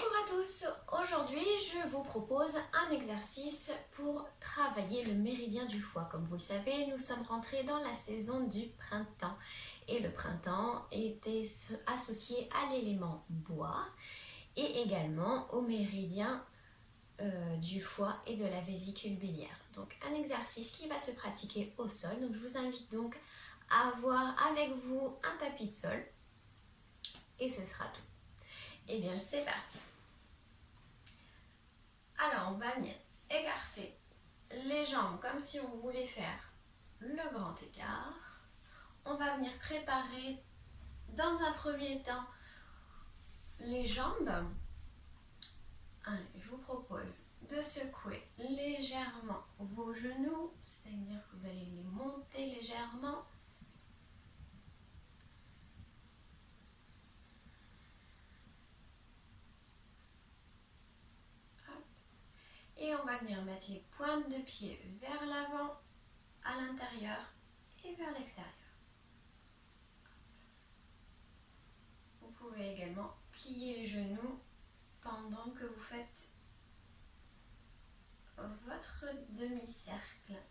Bonjour à tous, aujourd'hui je vous propose un exercice pour travailler le méridien du foie. Comme vous le savez, nous sommes rentrés dans la saison du printemps et le printemps était associé à l'élément bois et également au méridien du foie et de la vésicule biliaire. Donc un exercice qui va se pratiquer au sol. Donc je vous invite donc à avoir avec vous un tapis de sol et ce sera tout. Et bien c'est parti. Alors, on va venir écarter les jambes comme si on voulait faire le grand écart. On va venir préparer dans un premier temps les jambes. Allez, je vous propose de secouer légèrement vos genoux, c'est-à-dire que vous allez les monter légèrement. Et on va venir mettre les pointes de pied vers l'avant, à l'intérieur et vers l'extérieur. Vous pouvez également plier les genoux pendant que vous faites votre demi-cercle.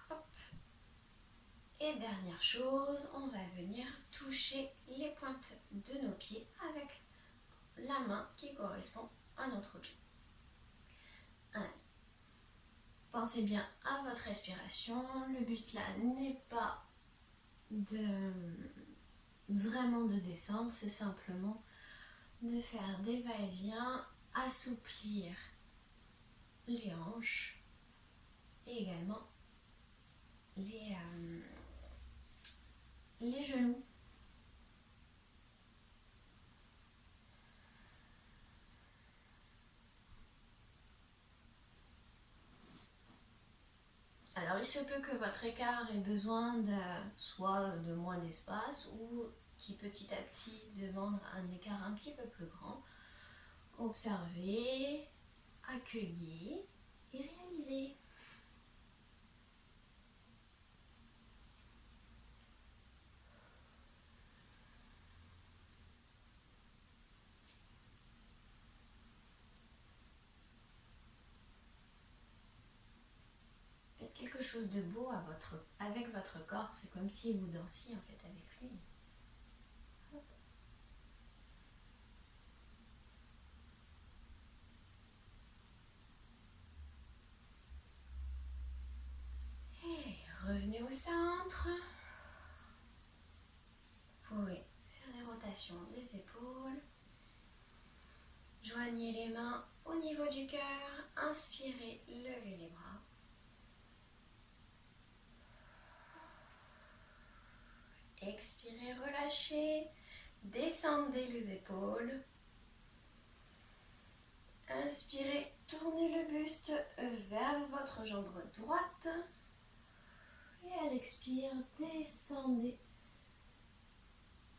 Hop. Et dernière chose, on va venir toucher les pointes de nos pieds avec la main qui correspond à notre pied. Allez. Pensez bien à votre respiration. Le but là n'est pas vraiment de descendre, c'est simplement de faire des va-et-vient, assouplir les hanches et également les genoux. Alors il se peut que votre écart ait besoin soit de moins d'espace ou qui petit à petit demande un écart un petit peu plus grand. Observez, accueillez et réalisez. Faites quelque chose de beau avec votre corps. C'est comme si vous dansiez en fait avec lui. Hop. Et revenez au centre. Vous pouvez faire des rotations des épaules. Joignez les mains au niveau du cœur. Inspirez, levez les bras. Expirez, relâchez, descendez les épaules. Inspirez, tournez le buste vers votre jambe droite. Et à l'expire, descendez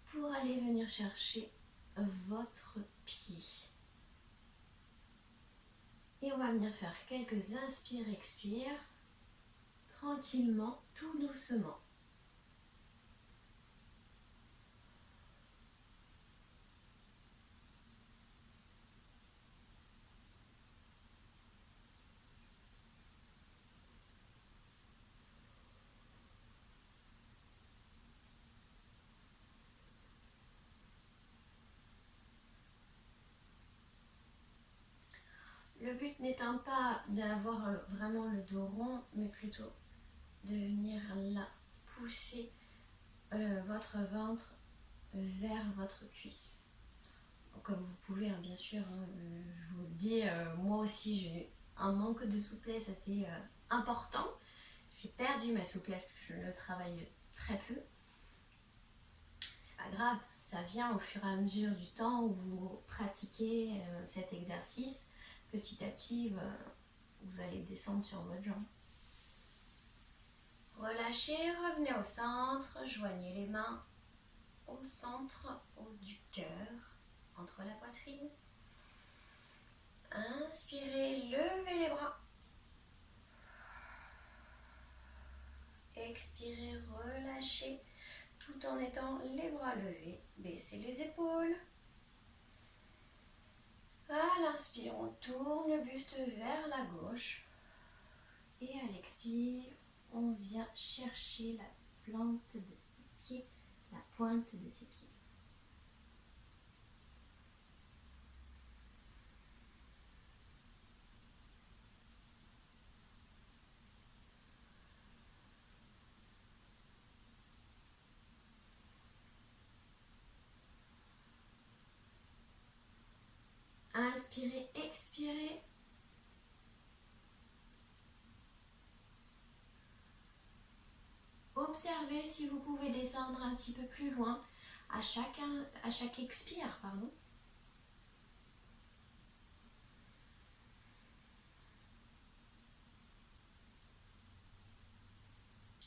pour aller venir chercher votre pied. Et on va venir faire quelques inspire-expire, tranquillement, tout doucement. Le but n'étant pas d'avoir vraiment le dos rond, mais plutôt de venir là pousser votre ventre vers votre cuisse. Comme vous pouvez, hein, bien sûr, hein, je vous le dis, moi aussi j'ai un manque de souplesse assez important. J'ai perdu ma souplesse, je le travaille très peu. C'est pas grave, ça vient au fur et à mesure du temps où vous pratiquez cet exercice. Petit à petit, vous allez descendre sur votre jambe. Relâchez, revenez au centre, joignez les mains au centre du cœur, entre la poitrine. Inspirez, levez les bras. expirez, relâchez tout en étant les bras levés. Baissez les épaules. À l'inspire, on tourne le buste vers la gauche. Et à l'expire, on vient chercher la plante de ses pieds, la pointe de ses pieds. Inspirez, expirez. Observez si vous pouvez descendre un petit peu plus loin à chaque expire, pardon.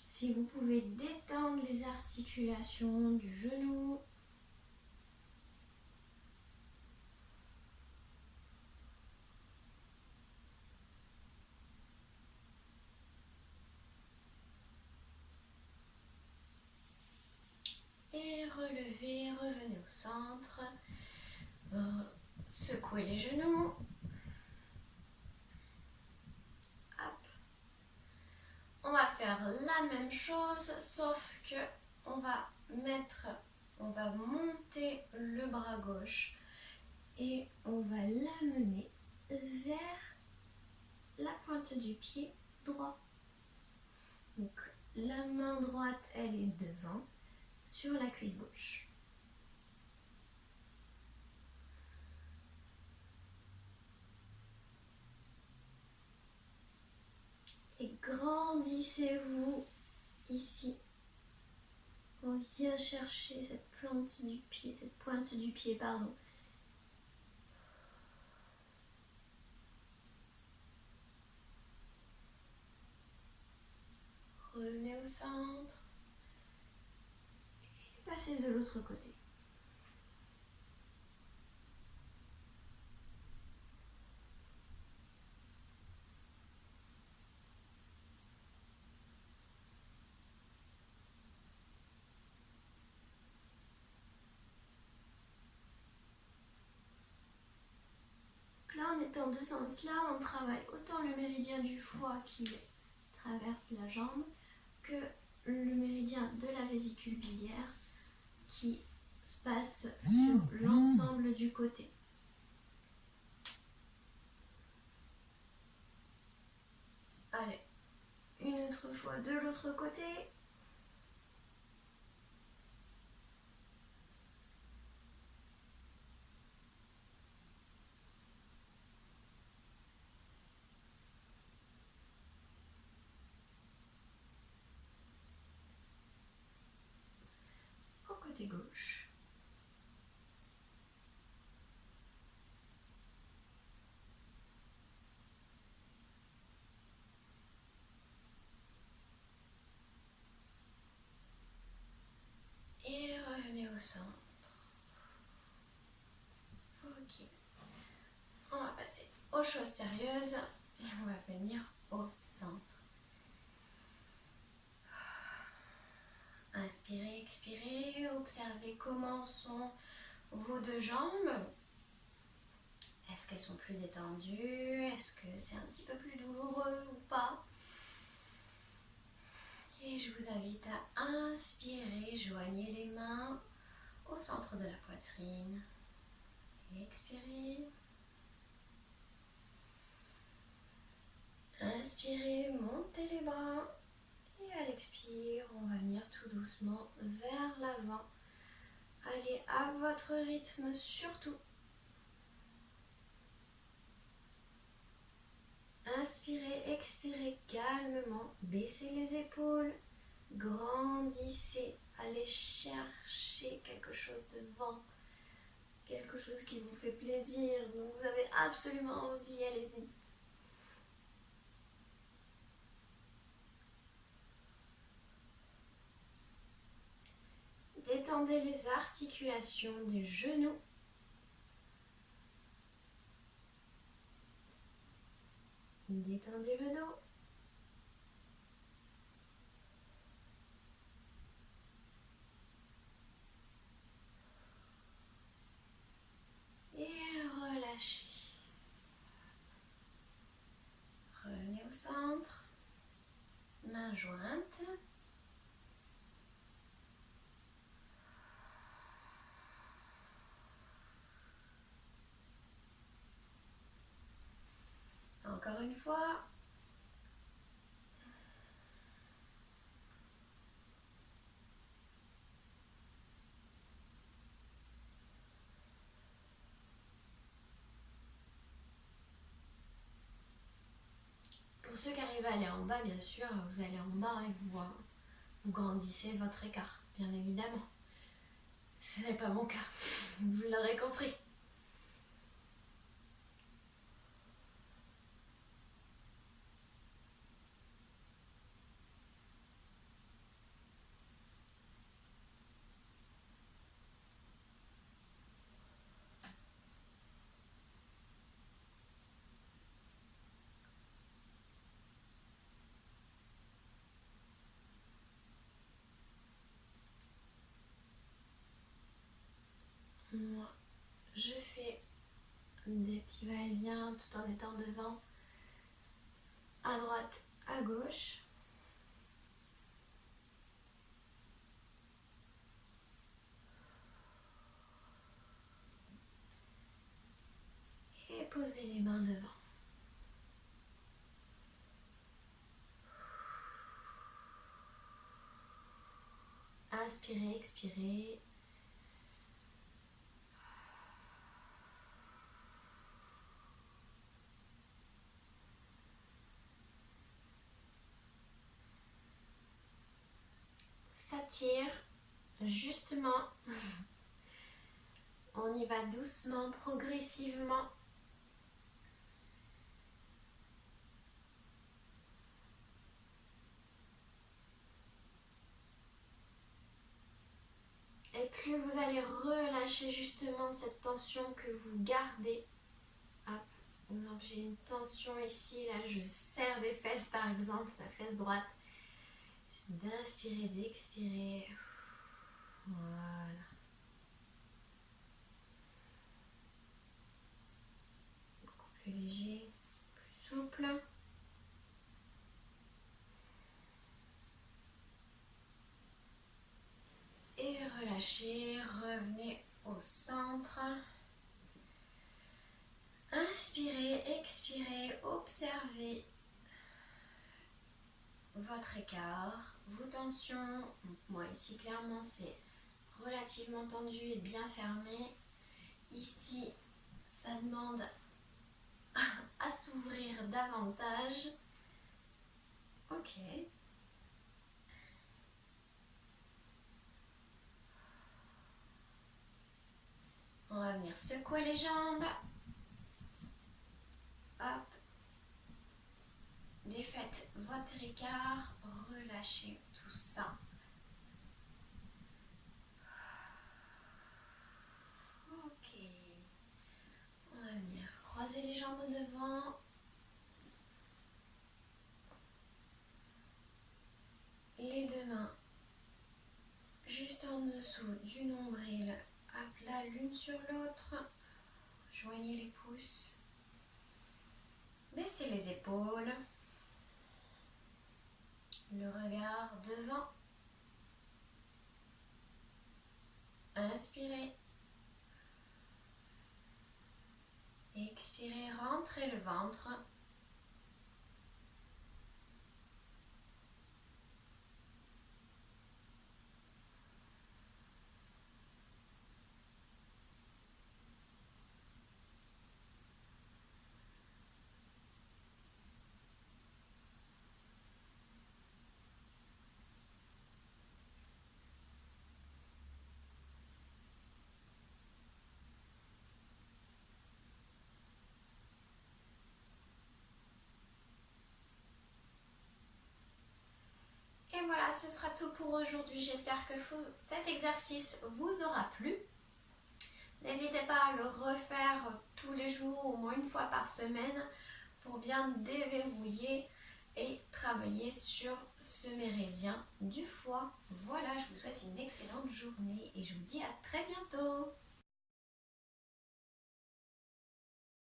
Si vous pouvez détendre les articulations du genou. Et relevez, revenez au centre. Secouez les genoux. Hop. On va faire la même chose, sauf que on va monter le bras gauche et on va l'amener vers la pointe du pied droit. Donc la main droite, elle est devant, sur la cuisse gauche. Et grandissez-vous ici. On vient chercher cette pointe du pied, pardon. Revenez au centre. Et passez de l'autre côté. Là, en étant de ce sens-là, on travaille autant le méridien du foie qui traverse la jambe que le méridien de la vésicule biliaire qui passe sur l'ensemble du côté. Allez, une autre fois de l'autre côté. Au côté gauche. Et revenez au centre. Ok. On va passer aux choses sérieuses et on va venir au centre. Inspirez, expirez, observez comment sont vos deux jambes. Est-ce qu'elles sont plus détendues? Est-ce que c'est un petit peu plus douloureux ou pas? Et je vous invite à inspirer, joignez les mains au centre de la poitrine. Et expirez. Inspirez, montez les bras. Et à l'expire, on va venir tout doucement vers l'avant. Allez à votre rythme surtout. Inspirez, expirez calmement, baissez les épaules, grandissez, allez chercher quelque chose devant, quelque chose qui vous fait plaisir, dont vous avez absolument envie, allez-y. Détendez les articulations des genoux. Détendez le dos. au centre, main jointe. Encore une fois. Pour ceux qui arrivent à aller en bas, bien sûr, vous allez en bas et vous grandissez votre écart, bien évidemment. Ce n'est pas mon cas, vous l'aurez compris. Moi, je fais des petits va-et-vient tout en étant devant, à droite, à gauche. Et posez les mains devant. Inspirez, expirez. S'attire, justement. On y va doucement, progressivement. Et plus vous allez relâcher justement cette tension que vous gardez. Hop, par exemple, j'ai une tension ici, là je serre des fesses par exemple, la fesse droite. D'inspirer, d'expirer. Voilà. Beaucoup plus léger, plus souple. Et relâchez, revenez au centre. Inspirez, expirez, observez votre écart, vos tensions. Moi ici clairement c'est relativement tendu et bien fermé. Ici ça demande à s'ouvrir davantage. Ok. On va venir secouer les jambes. Hop. Défaites votre écart. Relâchez tout ça. Ok. On va venir croiser les jambes devant. Les deux mains juste en dessous du nombril, à plat l'une sur l'autre. Joignez les pouces. Baissez les épaules. Le regard devant. Inspirez. Expirez, rentrez le ventre. Et voilà, ce sera tout pour aujourd'hui. J'espère que cet exercice vous aura plu. N'hésitez pas à le refaire tous les jours, au moins une fois par semaine, pour bien déverrouiller et travailler sur ce méridien du foie. Voilà, je vous souhaite une excellente journée et je vous dis à très bientôt.